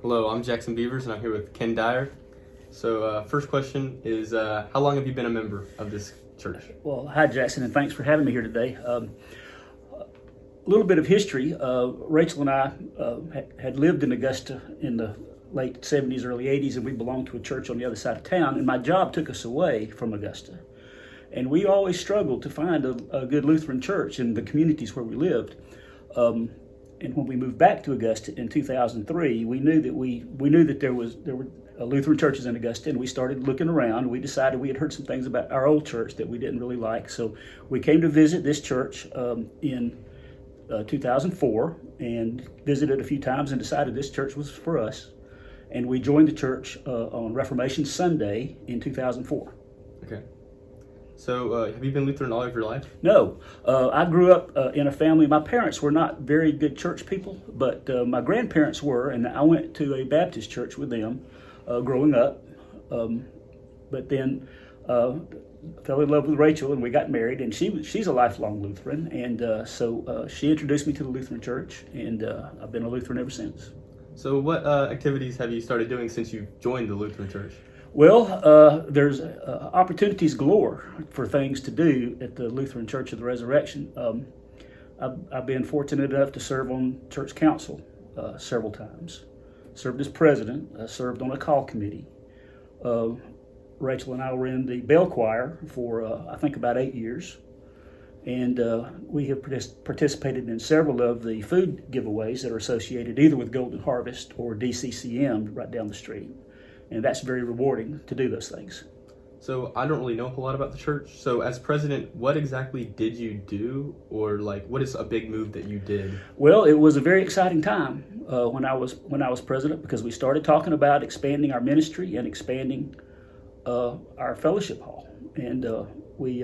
Hello, I'm Jackson Beavers, and I'm here with Ken Dyar. So, first question is, how long have you been a member of this church? Well, hi, Jackson, and thanks for having me here today. A little bit of history. Rachel and I had lived in Augusta in the late 70s, early 80s, and we belonged to a church on the other side of town, and my job took us away from Augusta. And we always struggled to find a good Lutheran church in the communities where we lived. And when we moved back to Augusta in 2003, we knew that there were Lutheran churches in Augusta, and we started looking around. We decided we had heard some things about our old church that we didn't really like, so we came to visit this church in 2004 and visited a few times and decided this church was for us. And we joined the church on Reformation Sunday in 2004. Okay. So, have you been Lutheran all of your life? No. I grew up in a family. My parents were not very good church people, but my grandparents were, and I went to a Baptist church with them growing up. But then fell in love with Rachel, and we got married, and she's a lifelong Lutheran, and so she introduced me to the Lutheran church, and I've been a Lutheran ever since. So, what activities have you started doing since you joined the Lutheran church? Well, there's opportunities galore for things to do at the Lutheran Church of the Resurrection. I've been fortunate enough to serve on church council several times. Served as president, served on a call committee. Rachel and I were in the bell choir for, I think, about 8 years. And we have participated in several of the food giveaways that are associated either with Golden Harvest or DCCM right down the street. And that's very rewarding to do those things. So, I don't really know a whole lot about the church. So, as president, what exactly did you do? Or, what is a big move that you did? Well, it was a very exciting time when I was president, because we started talking about expanding our ministry and expanding our fellowship hall. And we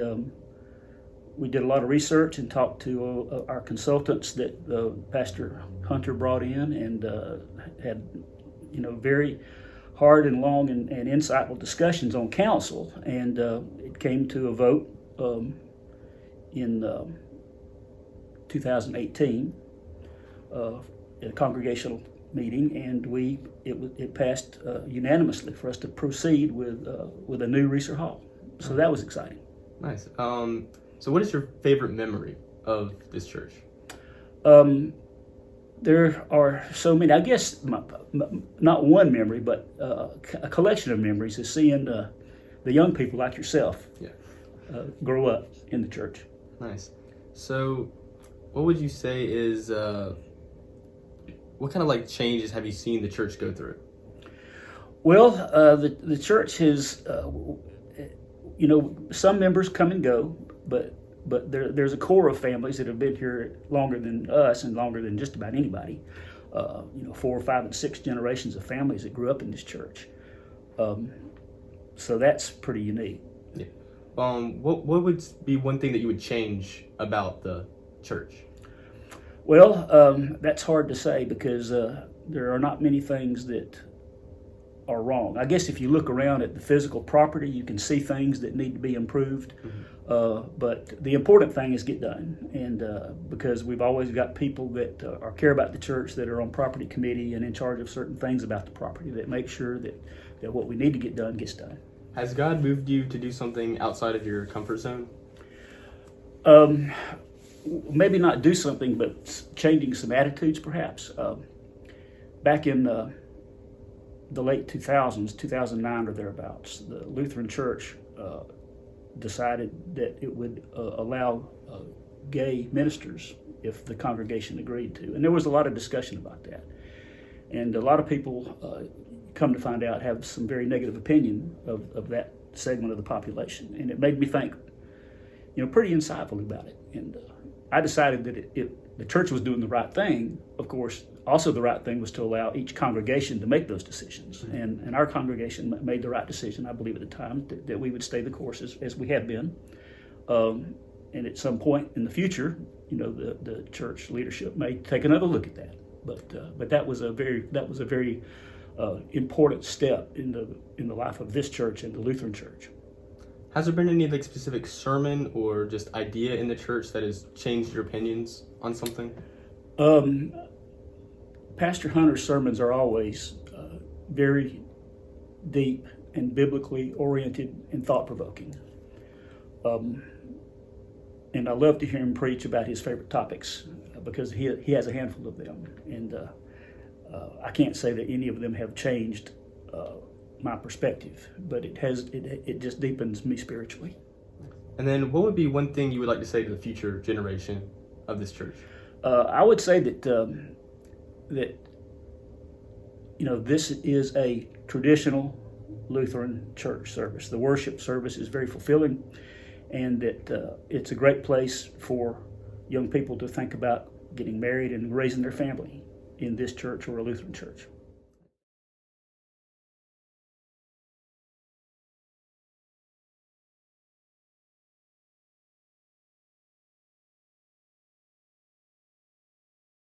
did a lot of research and talked to our consultants that Pastor Hunter brought in, and had very hard and long and insightful discussions on council, and it came to a vote in 2018 at a congregational meeting, and it passed unanimously for us to proceed with a new Reeser Hall. So that was exciting. Nice. So, what is your favorite memory of this church? There are so many. I guess not one memory, but a collection of memories is seeing the young people like yourself grow up in the church. Nice. So, what would you say is, what kind of changes have you seen the church go through? Well, the church has, some members come and go, but there's a core of families that have been here longer than us and longer than just about anybody. 4, 5, and 6 generations of families that grew up in this church. So that's pretty unique. Yeah. What would be one thing that you would change about the church? Well, that's hard to say, because there are not many things that are wrong. I guess if you look around at the physical property, you can see things that need to be improved. Mm-hmm. But the important thing is get done, and because we've always got people that care about the church, that are on property committee and in charge of certain things about the property, that make sure that what we need to get done gets done. Has God moved you to do something outside of your comfort zone? Maybe not do something, but changing some attitudes, perhaps. Back in the late 2000s, 2009 or thereabouts, the Lutheran Church decided that it would allow gay ministers if the congregation agreed to. And there was a lot of discussion about that. And a lot of people, come to find out, have some very negative opinion of that segment of the population. And it made me think, pretty insightfully about it. And I decided that the church was doing the right thing. Of course, also the right thing was to allow each congregation to make those decisions. And our congregation made the right decision, I believe, at the time, that we would stay the course as we had been. And at some point in the future, the church leadership may take another look at that. But that was a very important step in the life of this church and the Lutheran Church. Has there been any specific sermon or just idea in the church that has changed your opinions on something? Pastor Hunter's sermons are always very deep and biblically oriented and thought-provoking. And I love to hear him preach about his favorite topics because he has a handful of them. And I can't say that any of them have changed my perspective, but it just deepens me spiritually. And then what would be one thing you would like to say to the future generation of this church? I would say that this is a traditional Lutheran church service. The worship service is very fulfilling, and that it's a great place for young people to think about getting married and raising their family in this church or a Lutheran church.